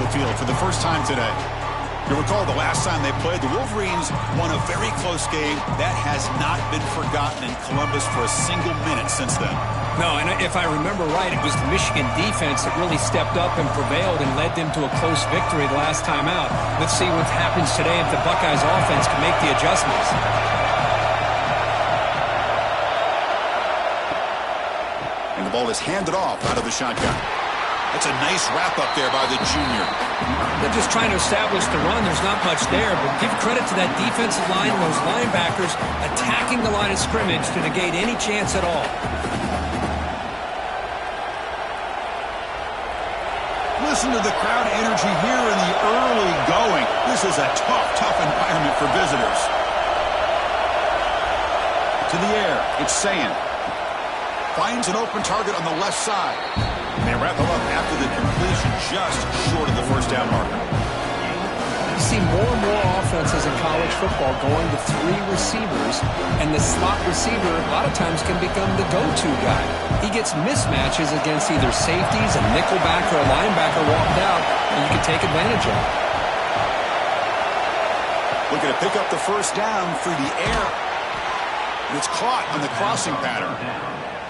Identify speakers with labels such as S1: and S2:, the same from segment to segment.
S1: the field for the first time today. You recall the last time they played, the Wolverines won a very close game. That has not been forgotten in Columbus for a single minute since then.
S2: No, and if I remember right, it was the Michigan defense that really stepped up and prevailed and led them to a close victory the last time out. Let's see what happens today if the Buckeyes offense can make the adjustments.
S1: And the ball is handed off out of the shotgun. That's a nice wrap-up there by the junior.
S2: They're just trying to establish the run. There's not much there, but give credit to that defensive line and those linebackers attacking the line of scrimmage to negate any chance at all.
S1: Listen to the crowd energy here in the early going. This is a tough environment for visitors. To the air, it's Sayan. Finds an open target on the left side. And they wrap him up after the completion, just short of the first down marker.
S2: You see more and more offenses in college football going to 3 receivers, and the slot receiver a lot of times can become the go-to guy. He gets mismatches against either safeties, a nickelback, or a linebacker walked out, and you can take advantage of it.
S1: Looking to pick up the first down through the air. And it's caught on the crossing pattern.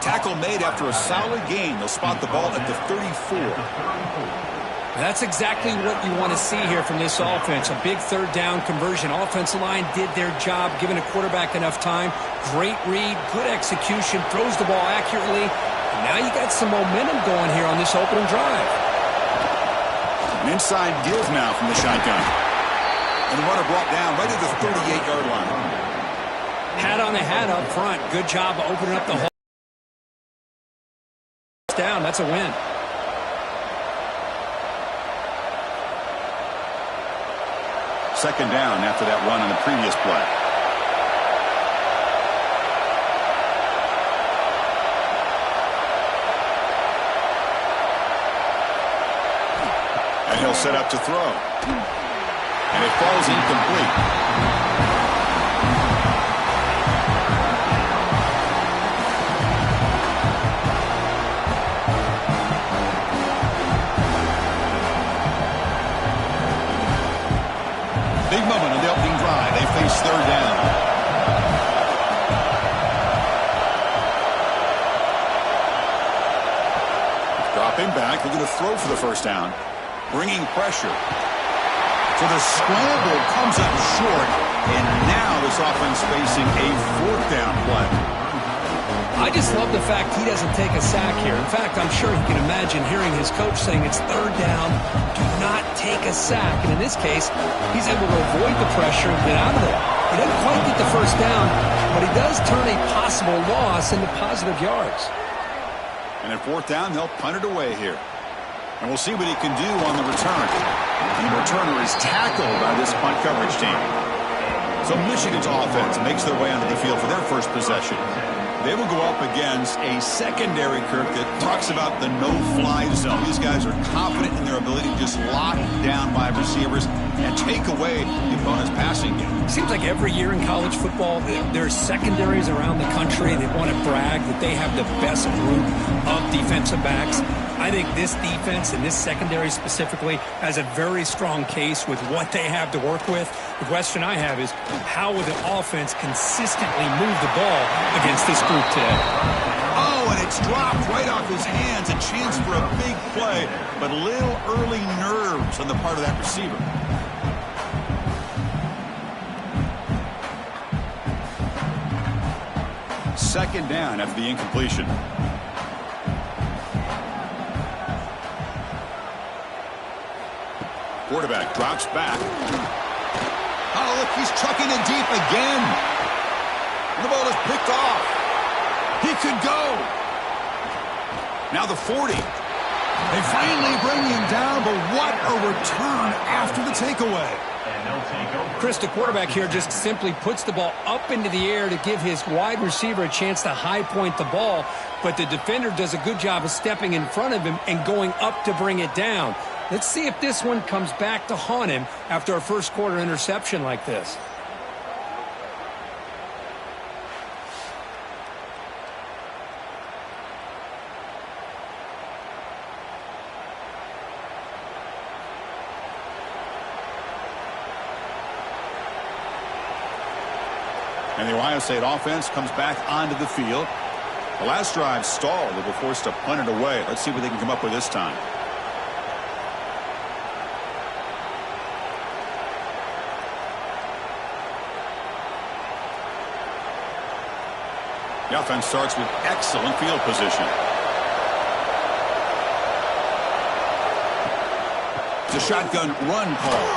S1: Tackle made after a solid gain. They'll spot the ball at the 34.
S2: That's exactly what you want to see here from this offense. A big third down conversion. Offensive line did their job, giving a quarterback enough time. Great read, good execution, throws the ball accurately. And now you got some momentum going here on this opening drive.
S1: An inside deals now from the shotgun. And the runner brought down right at the 38-yard line.
S2: Hat on a hat up front. Good job opening up the hole. Down. That's a win.
S1: Second down after that run on the previous play. And he'll set up to throw. And it falls incomplete. Big moment on the opening drive. They face third down. Dropping back. They're going to throw for the first down. Bringing pressure. So the scramble comes up short. And now this offense facing a fourth down play.
S2: I just love the fact he doesn't take a sack here. In fact, I'm sure he can imagine hearing his coach saying it's third down, do not take a sack. And in this case, he's able to avoid the pressure and get out of there. He doesn't quite get the first down, but he does turn a possible loss into positive yards.
S1: And at fourth down, they'll punt it away here. And we'll see what he can do on the return. And the returner is tackled by this punt coverage team. So Michigan's offense makes their way onto the field for their first possession. They will go up against a secondary, Kirk, that talks about the no-fly zone. These guys are confident in their ability to just lock down wide receivers and take away the opponent's passing game.
S2: Seems like every year in college football, there's secondaries around the country. They want to brag that they have the best group of defensive backs. I think this defense and this secondary specifically has a very strong case with what they have to work with. The question I have is, how will the offense consistently move the ball against this group today?
S1: Oh, and it's dropped right off his hands. A chance for a big play, but little early nerves on the part of that receiver. Second down after the incompletion. Quarterback drops back. Oh, look, he's trucking it deep again. The ball is picked off. He could go. Now the 40. They finally bring him down, but what a return after the takeaway.
S2: Chris, the quarterback here just simply puts the ball up into the air to give his wide receiver a chance to high point the ball, but the defender does a good job of stepping in front of him and going up to bring it down. Let's see if this one comes back to haunt him after a first quarter interception like this.
S1: And the Ohio State offense comes back onto the field. The last drive stalled. They were forced to punt it away. Let's see what they can come up with this time. The offense starts with excellent field position. It's a shotgun run call.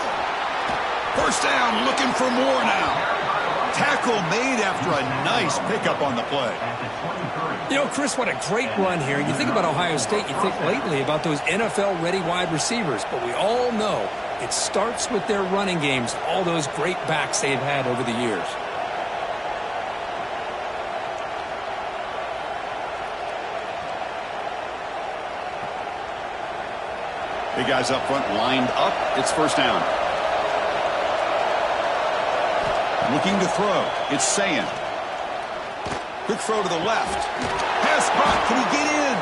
S1: First down, looking for more now. Tackle made after a nice pickup on the play.
S2: You know, Chris, what a great run here. You think about Ohio State, you think lately about those NFL-ready wide receivers. But we all know it starts with their running games, all those great backs they've had over the years.
S1: Big guys up front lined up. It's first down. Looking to throw. It's Sayin. Quick throw to the left. Pass block. Can he get in?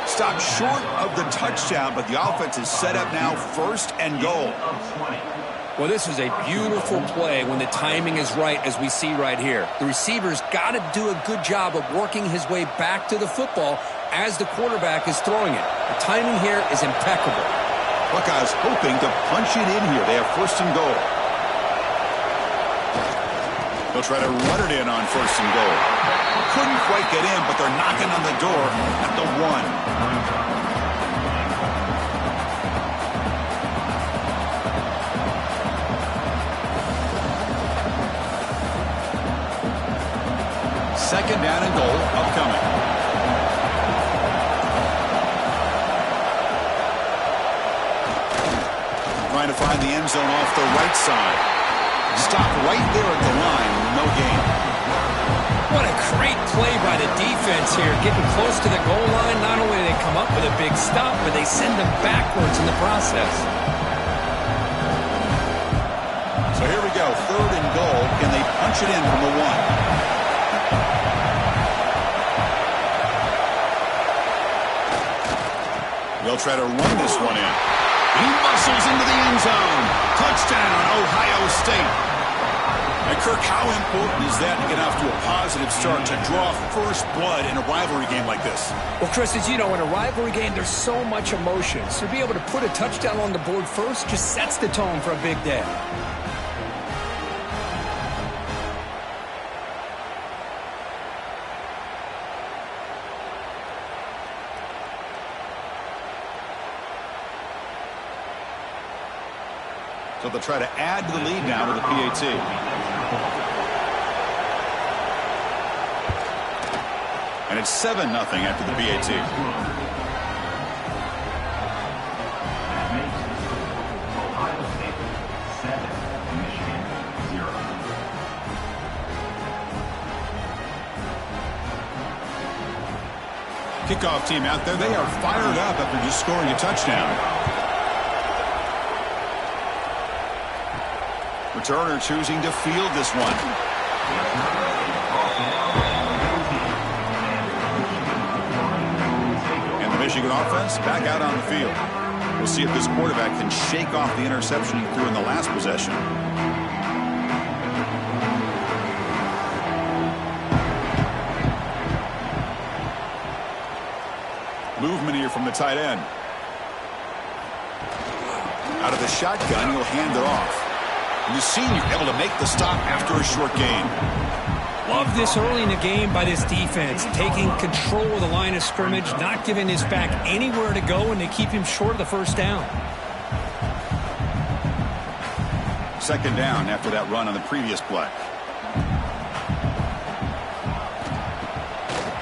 S1: Stopped short of the touchdown, but the offense is set up now first and goal.
S2: Well, this is a beautiful play when the timing is right, as we see right here. The receiver's got to do a good job of working his way back to the football as the quarterback is throwing it. The timing here is impeccable.
S1: Buckeyes hoping to punch it in here. They have first and goal. They'll try to run it in on first and goal. Couldn't quite get in, but they're knocking on the door at the 1. Second down and goal upcoming. Trying to find the end zone off the right side. Stopped right there at the line. No gain.
S2: What a great play by the defense here. Getting close to the goal line, not only do they come up with a big stop, but they send them backwards in the process.
S1: So here we go. Third and goal. Can they punch it in from the 1? They'll try to run this one in. He muscles into the end zone. Touchdown, Ohio State. And Kirk, how important is that to get off to a positive start, to draw first blood in a rivalry game like this?
S2: Well, Chris, as you know, in a rivalry game, there's so much emotion. So to be able to put a touchdown on the board first just sets the tone for a big day.
S1: So they'll try to add to the lead now with the PAT. And it's 7-0 after the PAT. Kickoff team out there. They are fired up after just scoring a touchdown. Returner choosing to field this one. And the Michigan offense back out on the field. We'll see if this quarterback can shake off the interception he threw in the last possession. Movement here from the tight end. Out of the shotgun, he'll hand it off. And the senior able to make the stop after a short gain.
S2: Love this early in the game by this defense, taking control of the line of scrimmage, not giving his back anywhere to go, and they keep him short of the first down.
S1: Second down after that run on the previous play.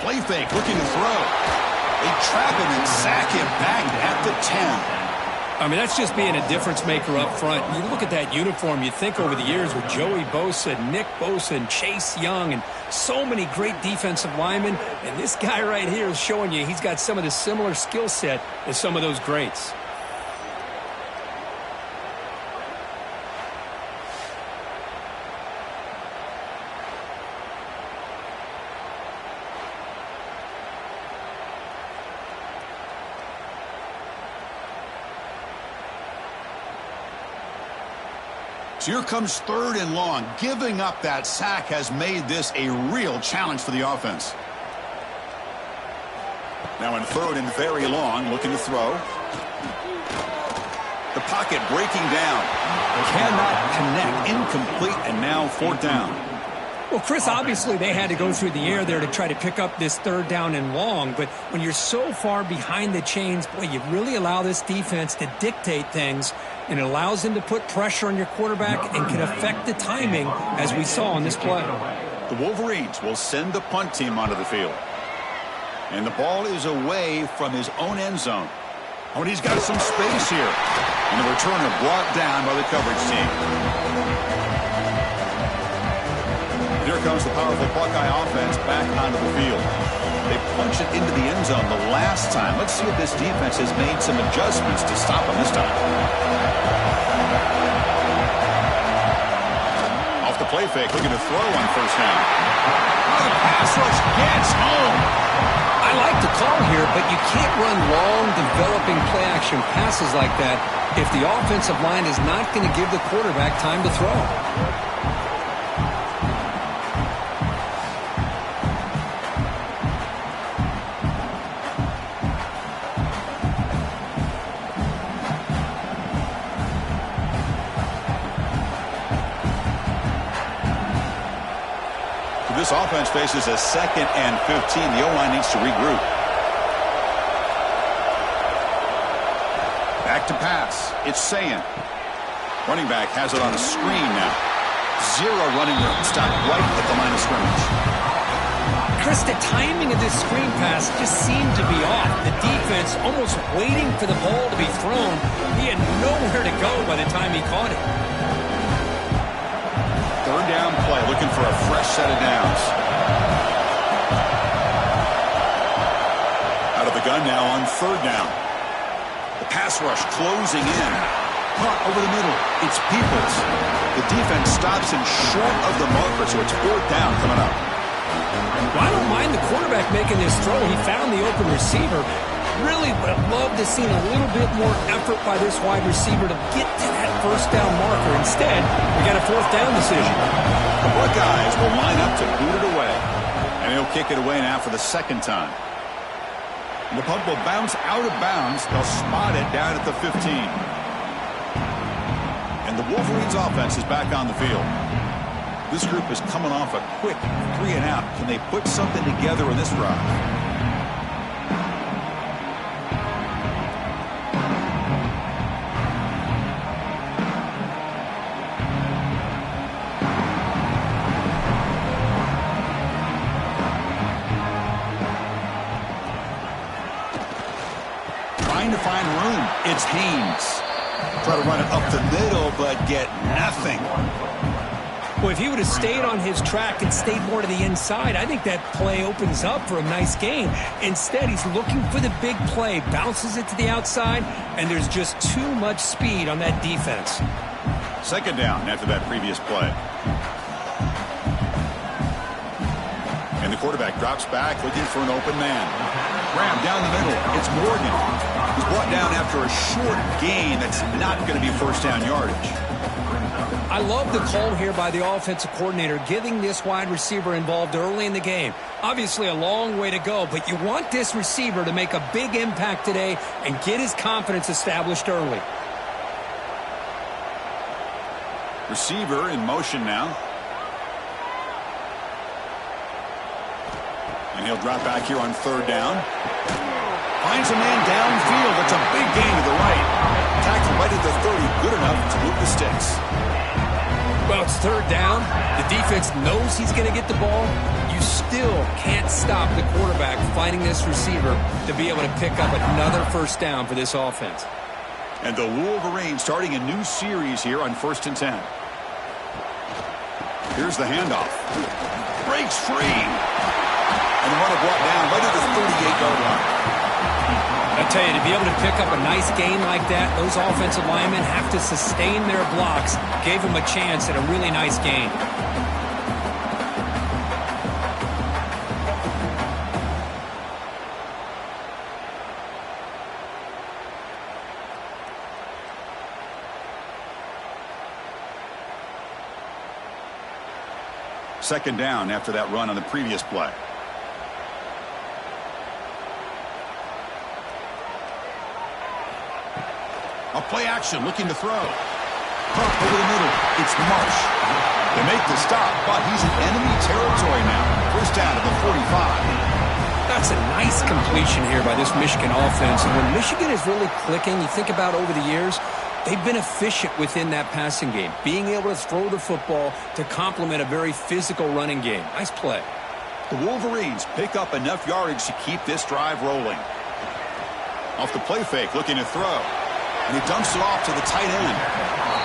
S1: Play fake, looking to throw. They trap him and sack him back at the 10.
S2: I mean, that's just being a difference maker up front. You look at that uniform, you think over the years with Joey Bosa, Nick Bosa, and Chase Young, and so many great defensive linemen. And this guy right here is showing you he's got some of the similar skill set as some of those greats.
S1: So here comes 3rd and long. Giving up that sack has made this a real challenge for the offense. Now in 3rd and very long, looking to throw. The pocket breaking down. Cannot connect. Incomplete, and now 4th down.
S2: Well, Chris, obviously they had to go through the air there to try to pick up this 3rd down and long, but when you're so far behind the chains, boy, you really allow this defense to dictate things, and it allows them to put pressure on your quarterback and can affect the timing, as we saw on this play.
S1: The Wolverines will send the punt team onto the field. And the ball is away from his own end zone. Oh, and he's got some space here. And the returner brought down by the coverage team. Here comes the powerful Buckeye offense back onto the field. They punch it into the end zone the last time. Let's see if this defense has made some adjustments to stop them this time. Off the play fake, looking to throw on 1st down. Oh, the pass rush gets home.
S2: I like the call here, but you can't run long, developing play-action passes like that if the offensive line is not going to give the quarterback time to throw.
S1: This offense faces a 2nd and 15. The O-line needs to regroup. Back to pass. It's Sayan. Running back has it on a screen now. 0 running room. Stopped right at the line of scrimmage.
S2: Chris, the timing of this screen pass just seemed to be off. The defense almost waiting for the ball to be thrown. He had nowhere to go by the time he caught it.
S1: 3rd down play, looking for a fresh set of downs. Out of the gun now on 3rd down. The pass rush closing in. Caught over the middle. It's Peoples. The defense stops him short of the marker, so it's 4th down coming up.
S2: Well, I don't mind the quarterback making this throw. He found the open receiver. Really would have loved to see a little bit more effort by this wide receiver to get to that 1st down marker. Instead, we got a 4th down decision.
S1: The Buckeyes will line up to boot it away. And he'll kick it away now for the 2nd time. And the punt will bounce out of bounds. They'll spot it down at the 15. And the Wolverines offense is back on the field. This group is coming off a quick 3 and out. Can they put something together in this drive? Trying to find room. It's Haynes. Try to run it up the middle, but get nothing.
S2: Well, if he would have stayed on his track and stayed more to the inside, I think that play opens up for a nice gain. Instead, he's looking for the big play, bounces it to the outside, and there's just too much speed on that defense.
S1: 2nd down after that previous play. And the quarterback drops back, looking for an open man. Graham down the middle. It's Morgan. He's brought down after a short gain that's not going to be 1st down yardage.
S2: I love the call here by the offensive coordinator, getting this wide receiver involved early in the game. Obviously a long way to go, but you want this receiver to make a big impact today and get his confidence established early.
S1: Receiver in motion now. And he'll drop back here on 3rd down. Finds a man downfield. That's a big gain to the right. Tackled right at the 30. Good enough to move the sticks.
S2: Well, it's 3rd down. The defense knows he's going to get the ball. You still can't stop the quarterback finding this receiver to be able to pick up another 1st down for this offense.
S1: And the Wolverines starting a new series here on 1st and 10. Here's the handoff. Breaks free. And the runner brought down right at the 38-yard line.
S2: I tell you, to be able to pick up a nice gain like that, those offensive linemen have to sustain their blocks. Gave them a chance at a really nice gain.
S1: Second down after that run on the previous play. A play action, looking to throw. Caught over the middle. It's Marsh. They make the stop, but he's in enemy territory now. First down at the 45.
S2: That's a nice completion here by this Michigan offense. And when Michigan is really clicking, you think about over the years, they've been efficient within that passing game, being able to throw the football to complement a very physical running game. Nice play.
S1: The Wolverines pick up enough yardage to keep this drive rolling. Off the play fake, looking to throw. And he dumps it off to the tight end.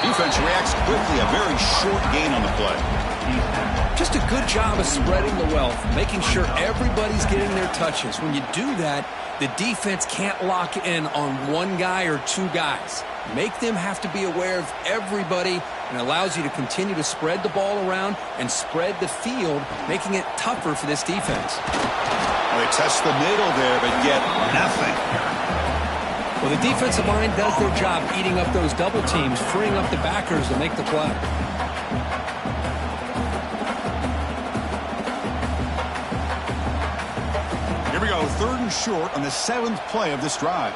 S1: Defense reacts quickly, a very short gain on the play.
S2: Just a good job of spreading the wealth, making sure everybody's getting their touches. When you do that, the defense can't lock in on one guy or two guys. Make them have to be aware of everybody, and allows you to continue to spread the ball around and spread the field, making it tougher for this defense.
S1: Well, they test the middle there, but get nothing.
S2: Well, the defensive line does their job eating up those double teams, freeing up the backers to make the play.
S1: Here we go, 3rd and short on the 7th play of this drive.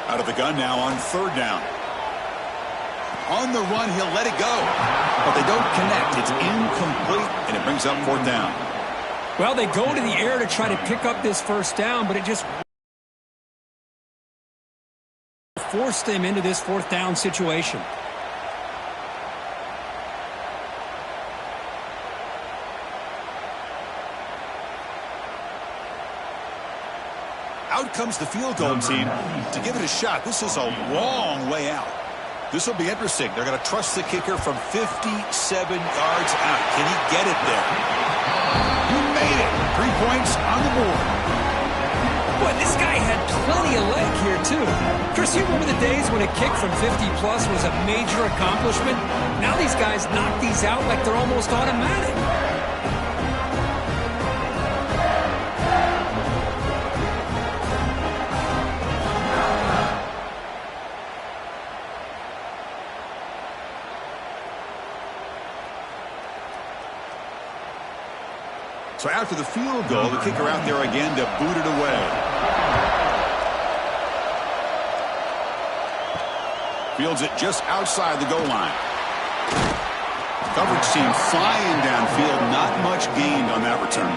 S1: Out of the gun now on 3rd down. On the run, he'll let it go. But they don't connect. It's incomplete, and it brings up 4th down.
S2: Well, they go to the air to try to pick up this first down, but it just forced them into this 4th down situation.
S1: Out comes the field goal team to give it a shot. This is a long way out. This will be interesting. They're going to trust the kicker from 57 yards out. Can he get it there? He made it. 3 points on the board.
S2: Boy, this guy had plenty of leg here, too. Chris, you remember the days when a kick from 50-plus was a major accomplishment? Now these guys knock these out like they're almost automatic.
S1: So after the field goal, the kicker out there again to boot it away. Fields it just outside the goal line. Coverage team flying downfield. Not much gained on that return.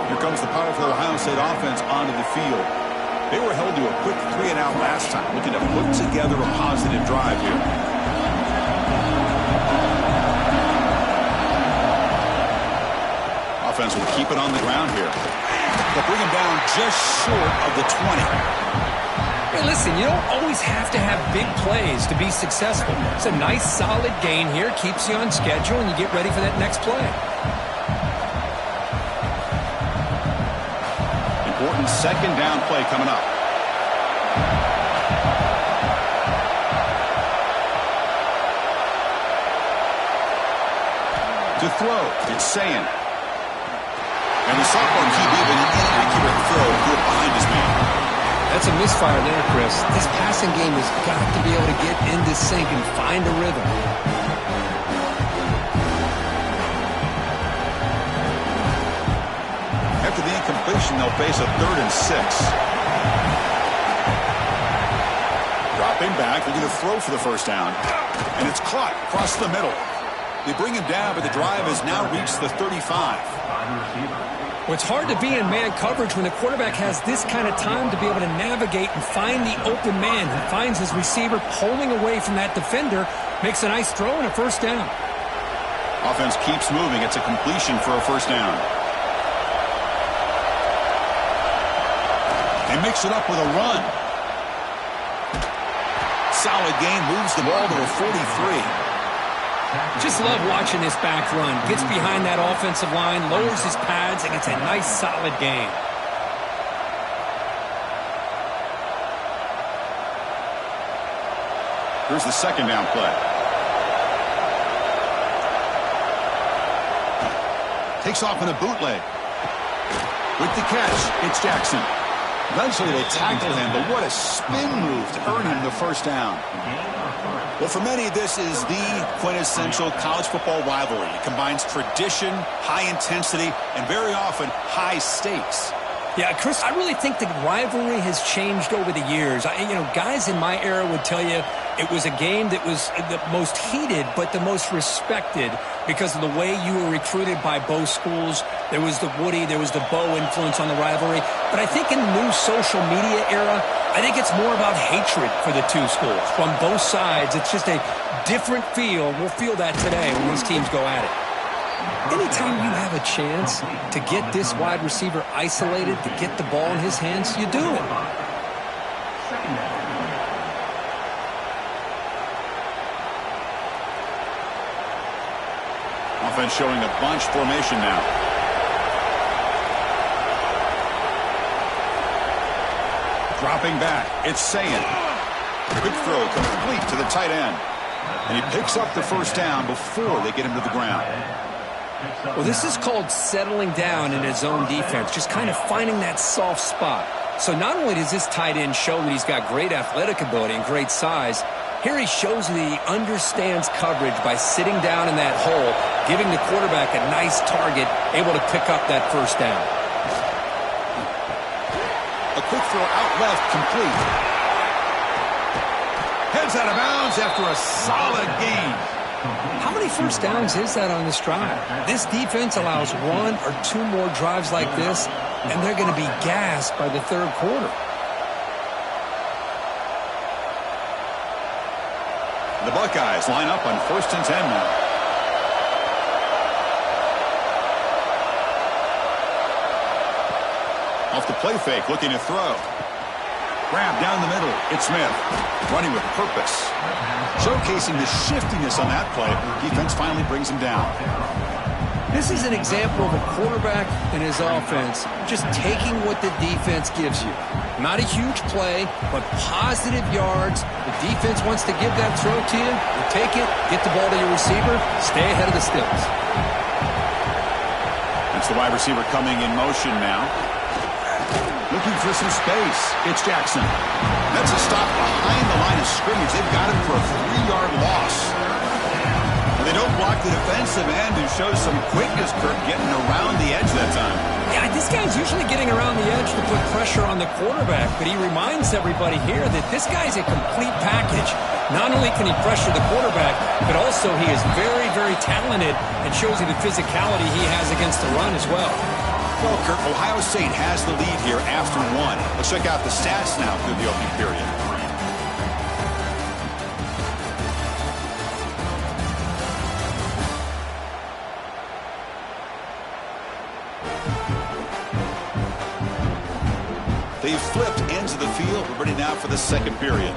S1: Here comes the powerful Ohio State offense onto the field. They were held to a quick 3-and-out last time, looking to put together a positive drive here. Offense will keep it on the ground here. They'll bring him down just short of the 20.
S2: Hey, listen, you don't always have to have big plays to be successful. It's a nice, solid gain here. Keeps you on schedule, and you get ready for that next play.
S1: Important 2nd down play coming up. To throw, it's Sayin. And the sophomore QB with an inaccurate throw good behind his man.
S2: That's a misfire there, Chris. This passing game has got to be able to get into sync and find a rhythm.
S1: After the incompletion, they'll face a 3rd and 6. Dropping back, looking to throw for the first down. And it's caught across the middle. They bring him down, but the drive has now reached the 35.
S2: Well, it's hard to be in man coverage when the quarterback has this kind of time to be able to navigate and find the open man. He finds his receiver pulling away from that defender, makes a nice throw and a first down.
S1: Offense keeps moving. It's a completion for a first down. They mix it up with a run. Solid gain, moves the ball to a 43.
S2: Just love watching this back run. Gets behind that offensive line, lowers his pads, and it's a nice, solid gain.
S1: Here's the 2nd down play. Takes off in a bootleg. With the catch, it's Jackson. Eventually they tackle him, but what a spin move to earn him the first down. Well, for many, this is the quintessential college football rivalry. It combines tradition, high intensity, and very often high stakes.
S2: Yeah, Chris, I really think the rivalry has changed over the years. Guys in my era would tell you it was a game that was the most heated but the most respected because of the way you were recruited by both schools. There was the Woody, there was the Bo influence on the rivalry. But I think in the new social media era, I think it's more about hatred for the two schools. From both sides, it's just a different feel. We'll feel that today when these teams go at it. Anytime you have a chance to get this wide receiver isolated, to get the ball in his hands, you do it.
S1: Offense showing a bunch formation now. Dropping back, it's Sayin. Quick throw complete to the tight end. And he picks up the first down before they get him to the ground.
S2: Well, this is called settling down in his own defense, just kind of finding that soft spot. So not only does this tight end show that he's got great athletic ability and great size, here he shows that he understands coverage by sitting down in that hole, giving the quarterback a nice target, able to pick up that first down.
S1: A quick throw out left, complete. Heads out of bounds after a solid gain.
S2: How many first downs is that on this drive? This defense allows one or two more drives like this, and they're going to be gassed by the third quarter.
S1: The Buckeyes line up on 1st and 10 now. Off the play fake, looking to throw. Grab down the middle. It's Smith. Running with purpose. Showcasing the shiftiness on that play. Defense finally brings him down.
S2: This is an example of a quarterback and his offense just taking what the defense gives you. Not a huge play, but positive yards. The defense wants to give that throw to you. You take it, get the ball to your receiver, stay ahead of the stills.
S1: That's the wide receiver coming in motion now. Looking for some space. It's Jackson. That's a stop behind the line of scrimmage. They've got him for a 3-yard loss. And they don't block the defensive end, who shows some quickness, Kirk, getting around the edge that time.
S2: Yeah, this guy's usually getting around the edge to put pressure on the quarterback, but he reminds everybody here that this guy's a complete package. Not only can he pressure the quarterback, but also he is very, very talented and shows you the physicality he has against the run as well.
S1: Well, Kirk, Ohio State has the lead here after 1. Let's check out the stats now through the opening period. They've flipped ends of the field. We're ready now for the second period.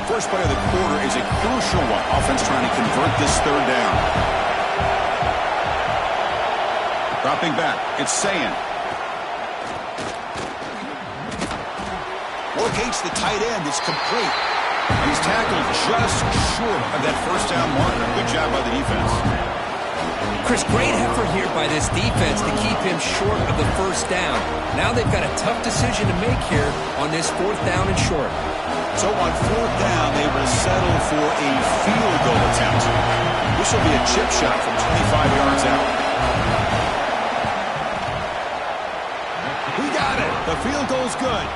S1: First play of the quarter is a crucial one. Offense trying to convert this third down. Dropping back, it's Sayin. Locates the tight end. It's complete. And he's tackled just short of that first down marker. Good job by the defense.
S2: Chris, great effort here by this defense to keep him short of the first down. Now they've got a tough decision to make here on this 4th down and short.
S1: So on 4th down, they will settle for a field goal attempt. This will be a chip shot from 25 yards out. We got it. The field goal's good.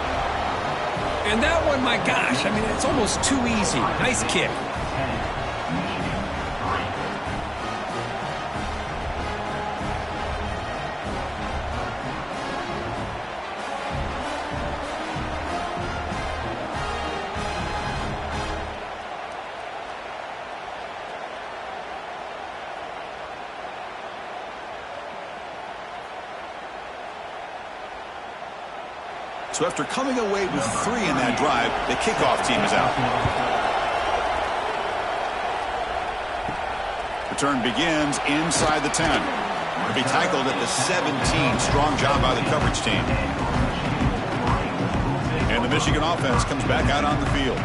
S2: And that one, my gosh, I mean, it's almost too easy. Nice kick.
S1: So after coming away with 3 in that drive, the kickoff team is out. Return begins inside the 10. He'll be tackled at the 17. Strong job by the coverage team. And the Michigan offense comes back out on the field.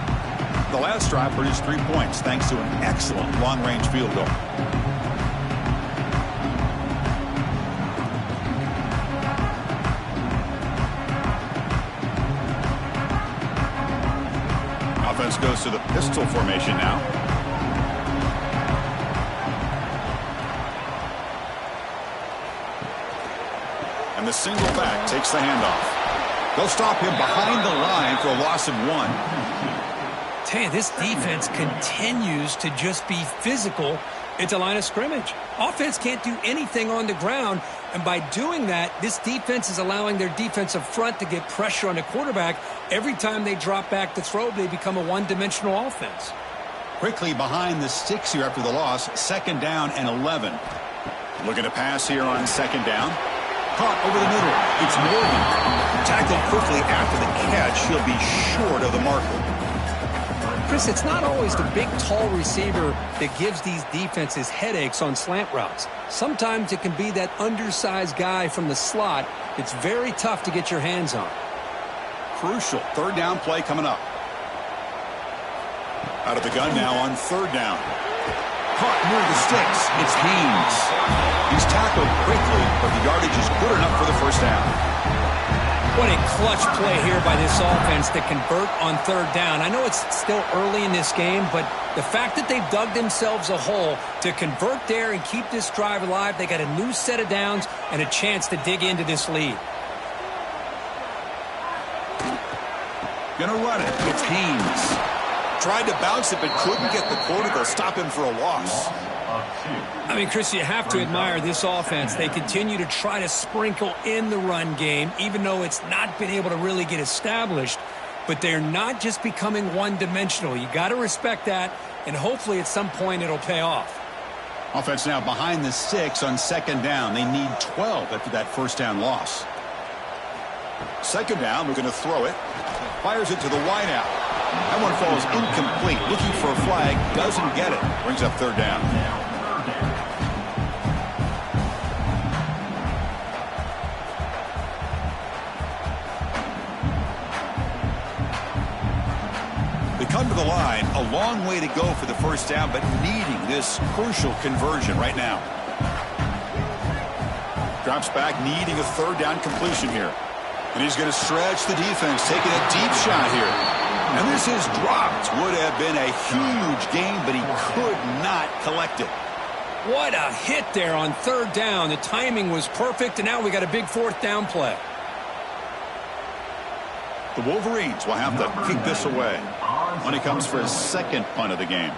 S1: The last drive produced 3 points thanks to an excellent long-range field goal. Offense goes to the pistol formation now. And the single back takes the handoff. They'll stop him behind the line for a loss of 1.
S2: Tell you, this defense continues to just be physical at the line of scrimmage. Offense can't do anything on the ground, and by doing that, this defense is allowing their defensive front to get pressure on the quarterback. Every time they drop back to throw, they become a one-dimensional offense.
S1: Quickly behind the sticks here after the loss, 2nd down and 11. Looking to pass here on 2nd down. Caught over the middle. It's Morgan. Tackled quickly after the catch. He'll be short of the marker.
S2: Chris, it's not always the big, tall receiver that gives these defenses headaches on slant routes. Sometimes it can be that undersized guy from the slot. It's very tough to get your hands on.
S1: Crucial 3rd down play coming up. Out of the gun now on 3rd down. Caught near the sticks. It's Haynes. He's tackled quickly, but the yardage is good enough for the 1st down.
S2: What a clutch play here by this offense to convert on 3rd down. I know it's still early in this game, but the fact that they've dug themselves a hole to convert there and keep this drive alive, they got a new set of downs and a chance to dig into this lead.
S1: Gonna run it. It's Haynes. Tried to bounce it, but couldn't get the quarter. They'll stop him for a loss.
S2: I mean, Chris, you have to admire this offense. They continue to try to sprinkle in the run game, even though it's not been able to really get established. But they're not just becoming one-dimensional. You got to respect that, and hopefully at some point it'll pay off.
S1: Offense now behind the sticks on 2nd down. They need 12 after that 1st down loss. 2nd down, we're going to throw it. Fires it to the wideout. That one falls incomplete. Looking for a flag. Doesn't get it. Brings up 3rd down. They come to the line. A long way to go for the 1st down, but needing this crucial conversion right now. Drops back, needing a 3rd down completion here. And he's going to stretch the defense, taking a deep shot here. And this is dropped. Would have been a huge gain, but he could not collect it.
S2: What a hit there on 3rd down. The timing was perfect, and now we got a big 4th down play.
S1: The Wolverines will have to kick this away when he comes for his 2nd punt of the game.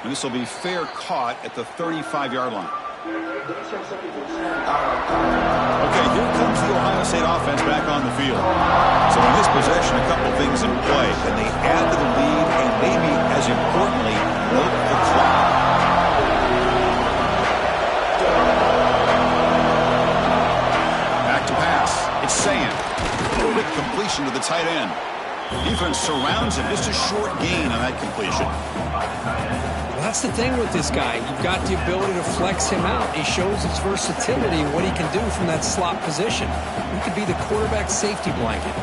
S1: And this will be fair caught at the 35-yard line. Okay, here comes the Ohio State offense back on the field. So in this possession, a couple things in play. Can they add to the lead and maybe, as importantly, milk the clock? Back to pass. It's Sand. Quick completion to the tight end. Defense surrounds him. Just a short gain on that completion.
S2: Well, that's the thing with this guy. You've got the ability to flex him out. He shows his versatility and what he can do from that slot position. He could be the quarterback safety blanket.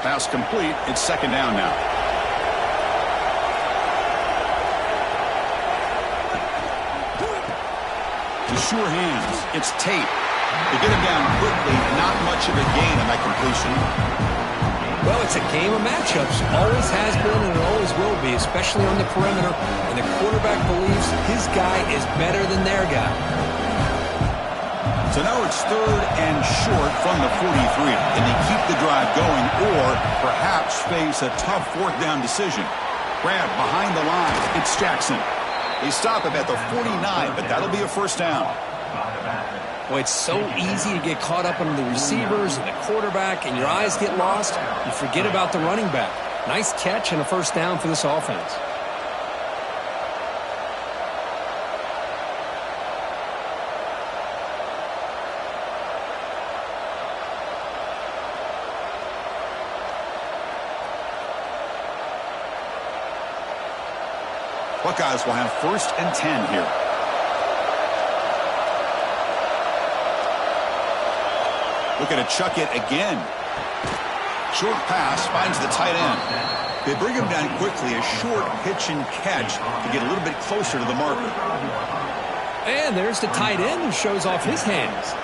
S1: Pass complete. It's 2nd down now. Sure hands. It's Tate. They get him down quickly. Not much of a gain on that completion.
S2: Well, it's a game of matchups. Always has been and it always will be, especially on the perimeter. And the quarterback believes his guy is better than their guy.
S1: So now it's 3rd and short from the 43. Can they keep the drive going or perhaps face a tough 4th down decision? Grab behind the line. It's Jackson. They stop him at the 49, but that'll be a 1st down.
S2: Well, it's so easy to get caught up on the receivers and the quarterback, and your eyes get lost. You forget about the running back. Nice catch and a 1st down for this offense.
S1: Buckeyes will have 1st and 10 here. Looking to chuck it again. Short pass finds the tight end. They bring him down quickly, a short pitch and catch to get a little bit closer to the marker.
S2: And there's the tight end who shows off his hands.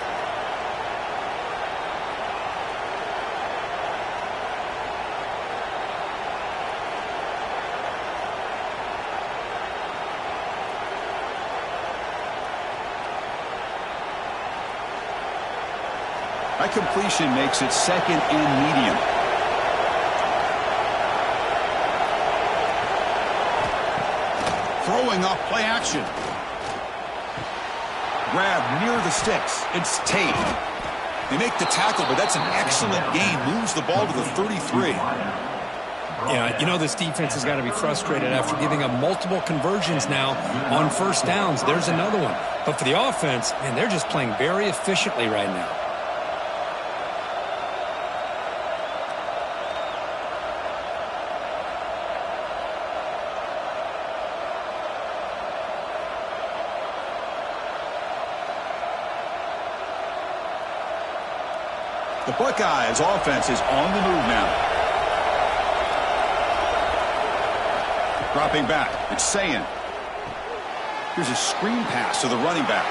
S1: That completion makes it 2nd and medium. Throwing off play action. Grab near the sticks. It's Tate. They make the tackle, but that's an excellent gain. Moves the ball to the 33.
S2: Yeah, you know this defense has got to be frustrated after giving up multiple conversions now on 1st downs. There's another one. But for the offense, man, they're just playing very efficiently right now.
S1: The Buckeyes offense is on the move now. Dropping back. It's Sayin. Here's a screen pass to the running back.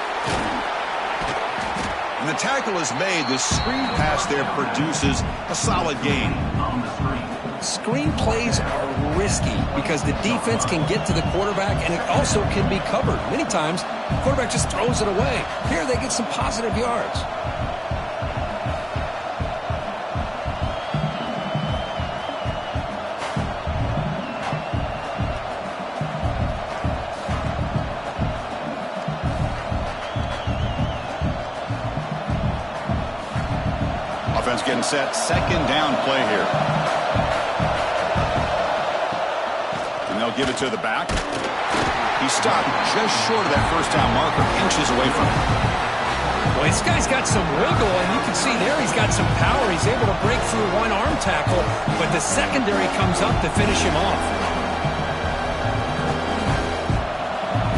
S1: And the tackle is made. The screen pass there produces a solid gain.
S2: Screen plays are risky because the defense can get to the quarterback and it also can be covered. Many times, the quarterback just throws it away. Here they get some positive yards.
S1: Offense getting set. 2nd down play here. And they'll give it to the back. He stopped just short of that 1st down marker, inches away from it.
S2: Well, this guy's got some wiggle, and you can see there he's got some power. He's able to break through one arm tackle, but the secondary comes up to finish him off.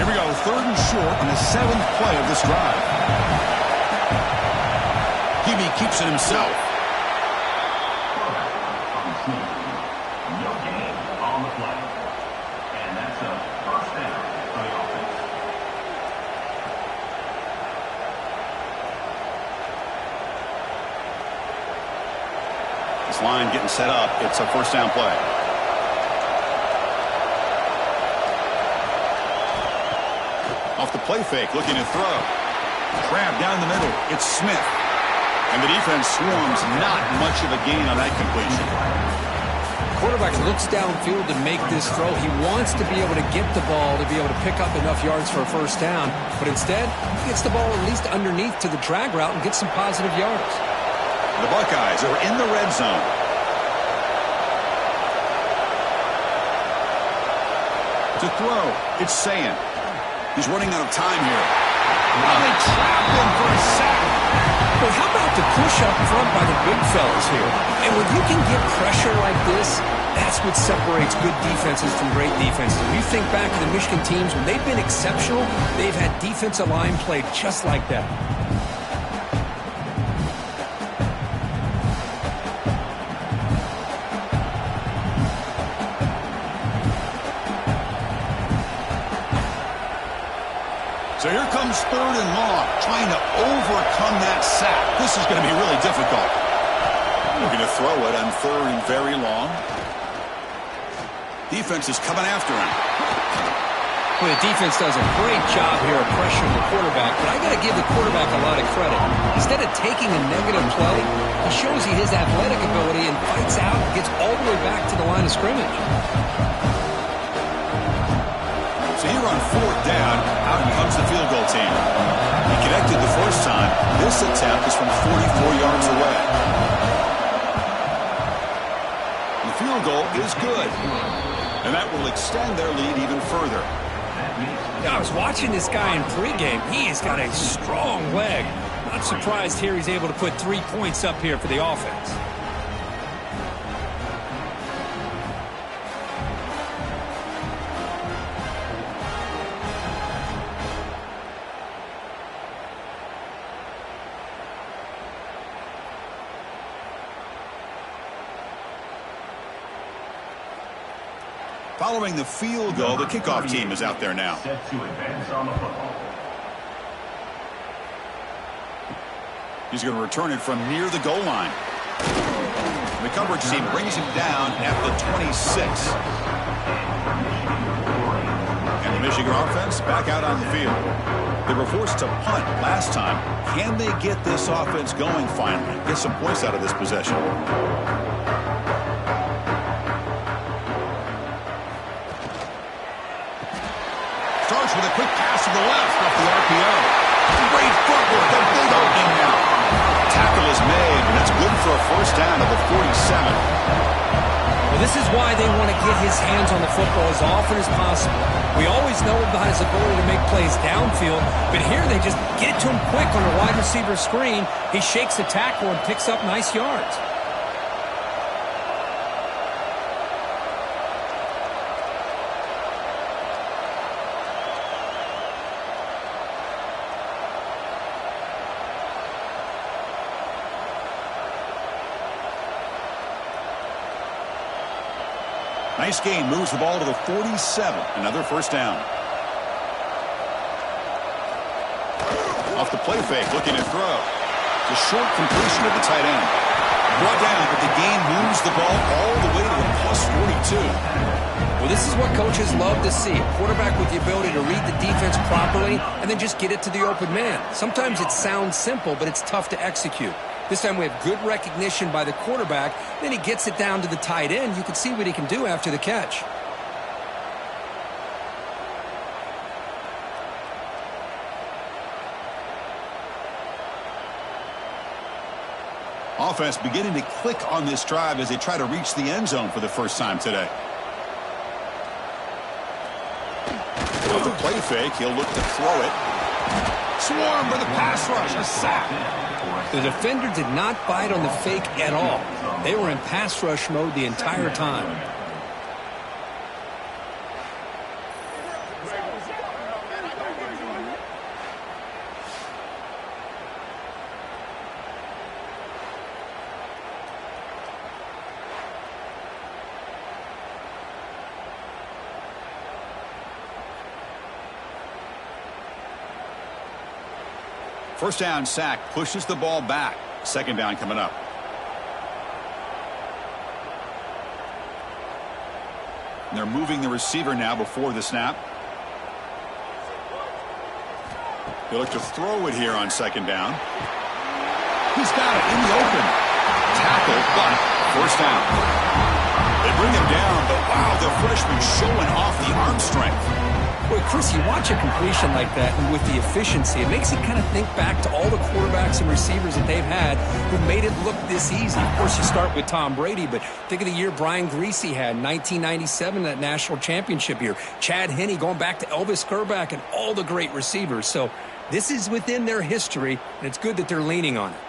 S1: Here we go, 3rd and short on the 7th play of this drive. Hebe keeps it himself.
S3: No gain on the play. And that's a 1st down for the offense.
S1: This line getting set up. It's a 1st down play. Off the play fake, looking to throw. Grab down the middle. It's Smith. And the defense swarms. Not much of a gain on that completion.
S2: Quarterback looks downfield to make this throw. He wants to be able to get the ball to be able to pick up enough yards for a 1st down. But instead, he gets the ball at least underneath to the drag route and gets some positive yards.
S1: The Buckeyes are in the red zone. To throw, it's Sayin. He's running out of time here. Now they trap him for a sack.
S2: But how about the push up front by the big fellas here? And when you can get pressure like this, that's what separates good defenses from great defenses. When you think back to the Michigan teams, when they've been exceptional, they've had defensive line play just like that.
S1: So here comes 3rd and long, trying to overcome that sack. This is going to be really difficult. Looking to throw it on 3rd and very long. Defense is coming after him.
S2: Well, the defense does a great job here of pressuring the quarterback, but I got to give the quarterback a lot of credit. Instead of taking a negative play, he shows he has athletic ability and fights out and gets all the way back to the line of scrimmage.
S1: So here on 4th down, out comes the field goal team. He connected the first time. This attempt is from 44 yards away. The field goal is good. And that will extend their lead even further.
S2: I was watching this guy in pregame. He has got a strong leg. Not surprised here he's able to put 3 points up here for the offense.
S1: Following the field goal, the kickoff team is out there now.
S3: Set to advance on the football.
S1: He's going to return it from near the goal line. The coverage team brings him down at the 26. And the Michigan offense back out on the field. They were forced to punt last time. Can they get this offense going finally? Get some points out of this possession. Starts with a quick pass to the left off the RPO. Great footwork, a big opening now. Tackle is made, and that's good for a first down at the 47.
S2: Well, this is why they want to get his hands on the football as often as possible. We always know about his ability to make plays downfield, but here they just get it to him quick on a wide receiver screen. He shakes the tackle and picks up nice yards.
S1: Nice gain, moves the ball to the 47. Another first down. Off the play fake, looking to throw. It's a short completion of the tight end. Brought down, but the gain moves the ball all the way to the plus 42.
S2: Well, this is what coaches love to see. A quarterback with the ability to read the defense properly and then just get it to the open man. Sometimes it sounds simple, but it's tough to execute. This time we have good recognition by the quarterback. Then he gets it down to the tight end. You can see what he can do after the catch.
S1: Offense beginning to click on this drive as they try to reach the end zone for the first time today. With the play fake, he'll look to throw it. Swarm for the pass rush, a sack.
S2: The defender did not bite on the fake at all. They were in pass rush mode the entire time.
S1: First down sack pushes the ball back. Second down coming up. And they're moving the receiver now before the snap. They look to throw it here on second down. He's got it in the open. Tackle, but first down. They bring him down, but wow, the freshman showing off the arm strength.
S2: Boy, Chris, you watch a completion like that, and with the efficiency, it makes you kind of think back to all the quarterbacks and receivers that they've had who made it look this easy. Of course, you start with Tom Brady, but think of the year Brian Griese had in 1997, that national championship year. Chad Henne going back to Elvis Kerback and all the great receivers. So this is within their history, and it's good that they're leaning on it.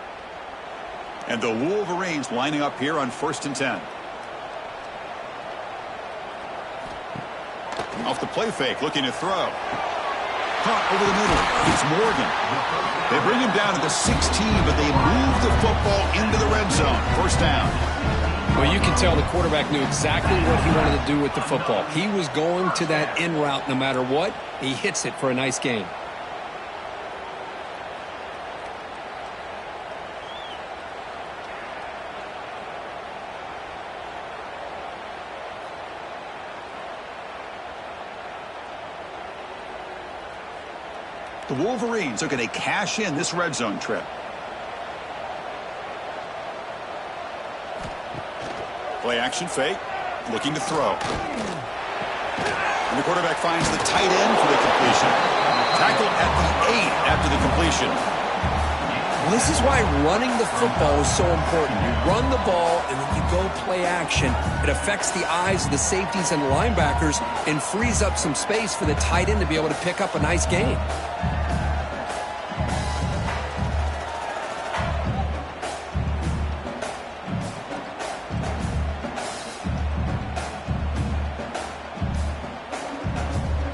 S1: And the Wolverines lining up here on 1st and 10. Off the play fake, looking to throw. Caught over the middle. It's Morgan. They bring him down to the 16, but they move the football into the red zone. First down.
S2: Well, you can tell the quarterback knew exactly what he wanted to do with the football. He was going to that in route no matter what. He hits it for a nice gain.
S1: The Wolverines are going to cash in this red zone trip. Play action fake, looking to throw. And the quarterback finds the tight end for the completion. Tackle at the 8 after the completion.
S2: Well, this is why running the football is so important. You run the ball and then you go play action. It affects the eyes of the safeties and the linebackers and frees up some space for the tight end to be able to pick up a nice gain.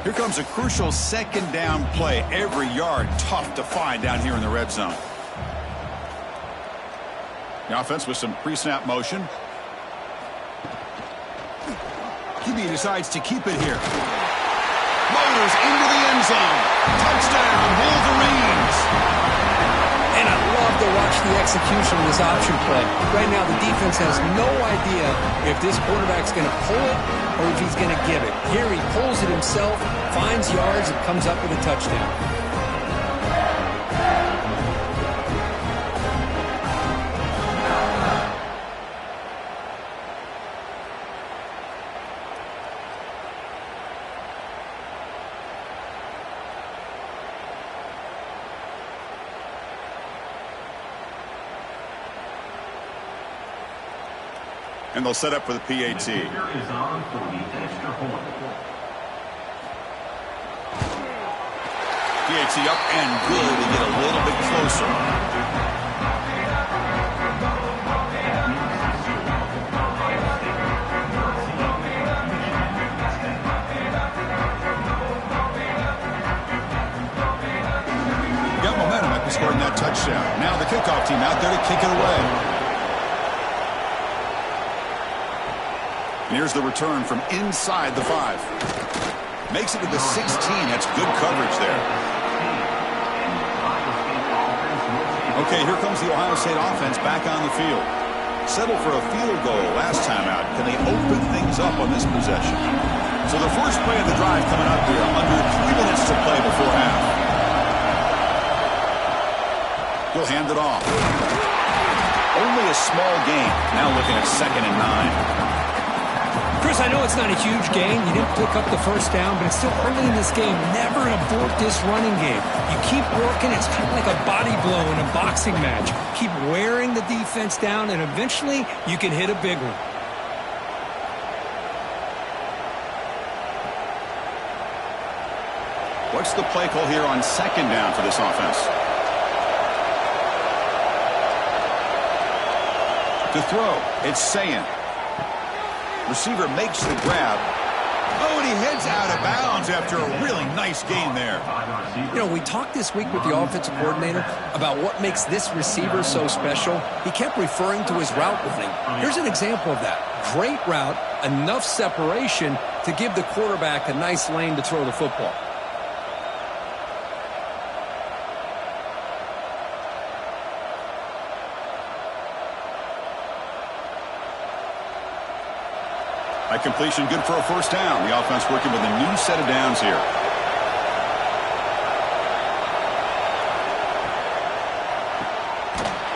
S1: Here comes a crucial second down play. Every yard tough to find down here in the red zone. The offense with some pre-snap motion. QB decides to keep it here. Motors into the end zone. Touchdown, Wolverines.
S2: And I love to watch the execution of this option play. Right now, the defense has no idea if this quarterback's going to pull it or if he's going to give it. Here he pulls it himself, finds yards, and comes up with a touchdown.
S1: And they'll set up for the PAT.
S3: Is on for the extra point.
S1: PAT up and good to get a little bit closer. Got momentum after scoring that touchdown. Now the kickoff team out there to kick it away. And here's the return from inside the 5. Makes it to the 16. That's good coverage there. Okay, here comes the Ohio State offense back on the field. Settled for a field goal last time out. Can they open things up on this possession? So the first play of the drive coming up here. Under 3 minutes to play before half. He'll hand it off. Only a small gain. Now looking at 2nd and 9.
S2: Chris, I know it's not a huge gain. You didn't pick up the first down, but it's still early in this game. Never abort this running game. You keep working. It's kind of like a body blow in a boxing match. Keep wearing the defense down, and eventually you can hit a big one.
S1: What's the play call here on 2nd down for this offense? To throw, it's Sayin. Receiver makes the grab. Oh, and he heads out of bounds after a really nice gain there.
S2: You know, we talked this week with the offensive coordinator about what makes this receiver so special. He kept referring to his route running. Here's an example of that. Great route, enough separation to give the quarterback a nice lane to throw the football.
S1: By completion, good for a first down. The offense working with a new set of downs here.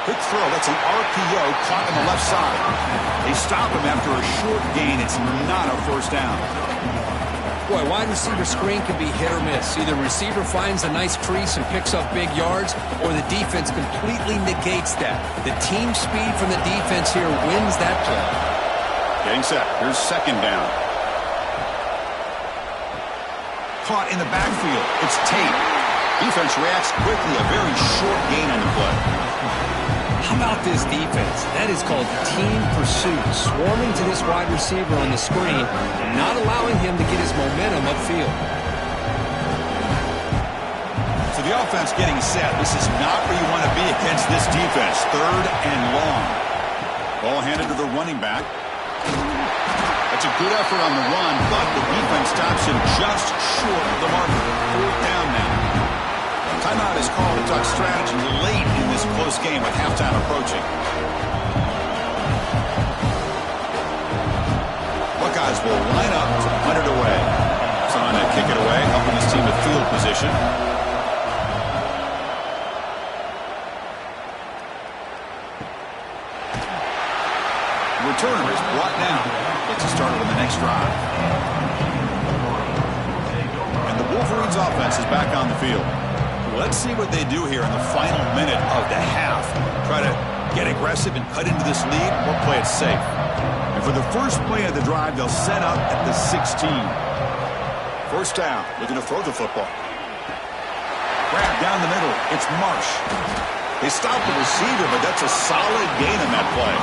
S1: Quick throw. That's an RPO caught on the left side. They stop him after a short gain. It's not a first down.
S2: Boy, wide receiver screen can be hit or miss. Either receiver finds a nice crease and picks up big yards, or the defense completely negates that. The team speed from the defense here wins that play.
S1: Getting set. Here's 2nd down. Caught in the backfield. It's Tate. Defense reacts quickly. A very short gain on the play.
S2: How about this defense? That is called team pursuit. Swarming to this wide receiver on the screen, not allowing him to get his momentum upfield.
S1: So the offense getting set. This is not where you want to be against this defense. 3rd and long. Ball handed to the running back. That's a good effort on the run, but the defense stops him just short of the marker. 4th down now. Timeout is called to talk strategy late in this close game with halftime approaching. Buckeyes will line up to punt it away. So on to kick it away, helping this team with field position. Returner is brought down. Gets us started on the next drive. And the Wolverines offense is back on the field. Let's see what they do here in the final minute of the half. Try to get aggressive and cut into this lead, or play it safe. And for the first play of the drive, they'll set up at the 16. First down, looking to throw the football. Grab down the middle. It's Marsh. They stop the receiver, but that's a solid gain on that play.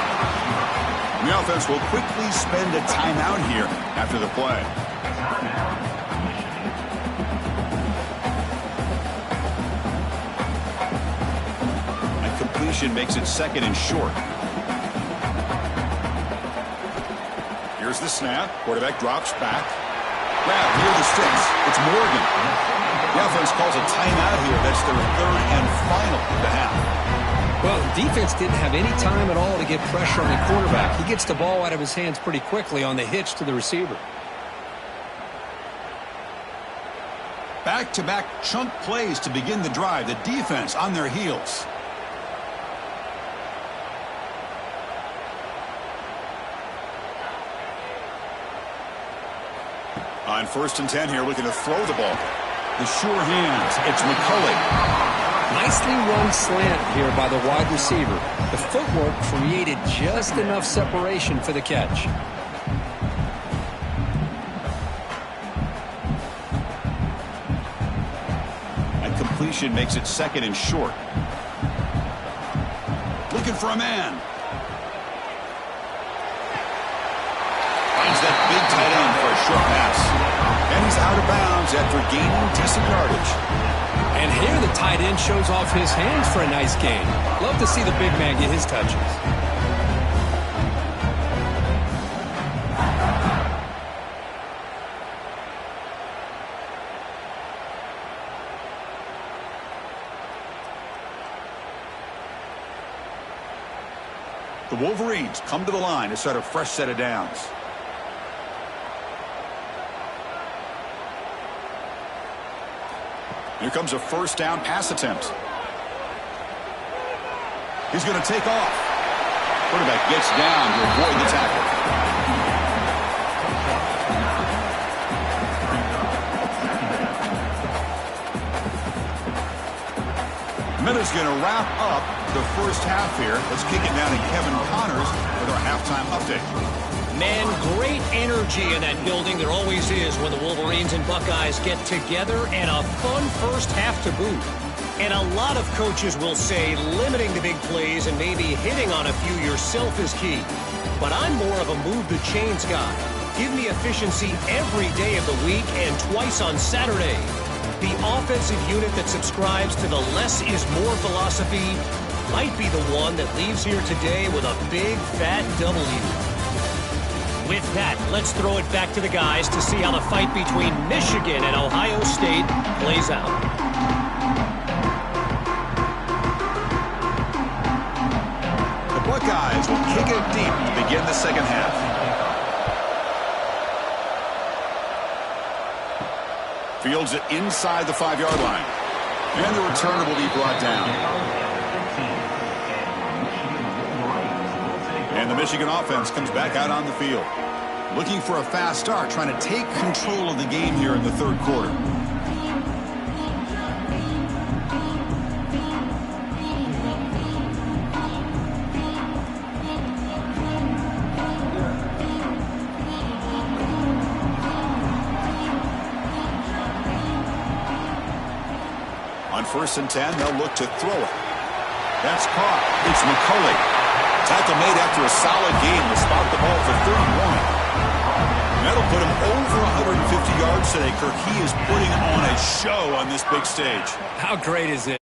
S1: And the offense will quickly spend a timeout here after the play. And completion makes it 2nd and short. Here's the snap. Quarterback drops back. Grab near the sticks. It's Morgan. The offense calls a timeout here. That's their third and final of the half.
S2: Well, the defense didn't have any time at all to get pressure on the quarterback. He gets the ball out of his hands pretty quickly on the hitch to the receiver.
S1: Back-to-back chunk plays to begin the drive. The defense on their heels. On 1st and 10 here, looking to throw the ball. The sure hands. It's McCulley.
S2: Nicely run slant here by the wide receiver. The footwork created just enough separation for the catch.
S1: And completion makes it 2nd and short. Looking for a man. Finds that big tight end for a short pass. And he's out of bounds after gaining decent yardage.
S2: And here the tight end shows off his hands for a nice gain. Love to see the big man get his touches.
S1: The Wolverines come to the line to start a fresh set of downs. Here comes a 1st down pass attempt. He's going to take off. Quarterback gets down to avoid the tackle. Miller's going to wrap up the first half here. Let's kick it down to Kevin Connors with our halftime update.
S4: Man, great energy in that building. There always is when the Wolverines and Buckeyes get together, and a fun first half to boot. And a lot of coaches will say limiting the big plays and maybe hitting on a few yourself is key. But I'm more of a move the chains guy. Give me efficiency every day of the week and twice on Saturday. The offensive unit that subscribes to the less is more philosophy might be the one that leaves here today with a big fat W. With that, let's throw it back to the guys to see how the fight between Michigan and Ohio State plays out.
S1: The Buckeyes will kick it deep to begin the second half. Fields it inside the 5-yard line. And the return will be brought down. And the Michigan offense comes back out on the field. Looking for a fast start, trying to take control of the game here in the 3rd quarter. On 1st and 10, they'll look to throw it. That's caught. It's McCulley. Tackle made after a solid game to spot the ball for 31. And that'll put him over 150 yards today, Kirk. He is putting on a show on this big stage.
S2: How great is it?